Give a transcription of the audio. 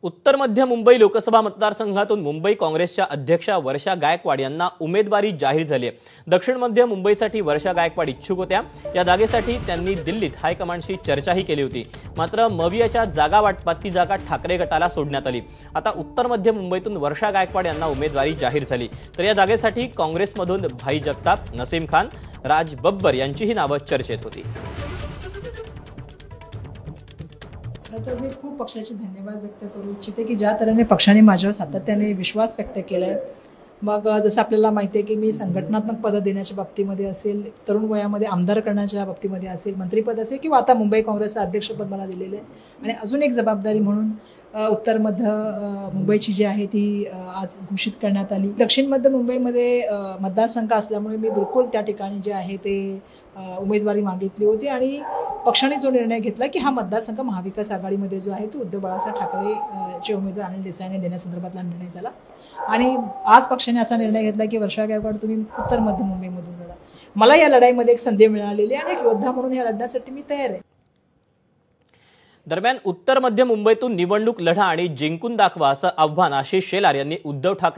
उत्तर मध्य मुंबई लोकसभा मतदारसंघातून मुंबई काँग्रेसच्या अध्यक्षा वर्षा गायकवाड यांना उमेदवारी जाहीर झाली आहे। दक्षिण मध्य मुंबईसाठी वर्षा गायकवाड इच्छुक होत्या। या जागेसाठी त्यांनी दिल्लीत हायकमांडशी चर्चाही केली होती। मात्र मवियाच्या जागा वाटपात ती जागा ठाकरे गटाला सोडण्यात आली। आता उत्तर मध्य मुंबईतून वर्षा गायकवाड यांना उमेदवारी जाहीर झाली। तर या जागेसाठी काँग्रेसमधून भाई जगताप, नसीम खान, राज बब्बर यांचीही नावे चर्चेत होती। तर मी खूप पक्षाचे धन्यवाद व्यक्त करू इच्छिते की ज्या तऱ्हेने पक्षाने माझ्यावर सातत्याने विश्वास व्यक्त केलाय। मग जसं आपल्याला माहिती आहे की मी संघटनात्मक पद देण्याच्या बाबतीमध्ये असेल, तरुण वयामध्ये आमदार करण्याच्या बाबतीमध्ये असेल, मंत्रिपद असेल किंवा आता मुंबई काँग्रेसचं अध्यक्षपद मला दिलेलं आहे। आणि अजून एक जबाबदारी म्हणून उत्तर मध्य मुंबईची जी आहे ती आज घोषित करण्यात आली। दक्षिण मध्य मुंबईमध्ये मतदारसंघ असल्यामुळे मी बिलकुल त्या ठिकाणी जे आहे ते उमेदवारी मागितली होती आणि पक्षाने जो निर्णय घेतला की हा मतदारसंघ महाविकास आघाडीमध्ये जो आहे तो उद्धव बाळासाहेब ठाकरे चे उमेदवार अनिल देसाईने देण्यासंदर्भातला निर्णय झाला। आणि आज पक्षाने असा निर्णय घेतला की वर्षा गायकवाड तुम्ही उत्तर मध्य मुंबईमधून लढा। मला या लढाईमध्ये एक संधी मिळालेली आहे आणि एक योद्धा म्हणून या लढण्यासाठी मी तयार आहे। दरम्यान उत्तर मध्य मुंबईतून निवडणूक लढा आणि जिंकून दाखवा असं आव्हान आशिष शेलार यांनी उद्धव ठाकरे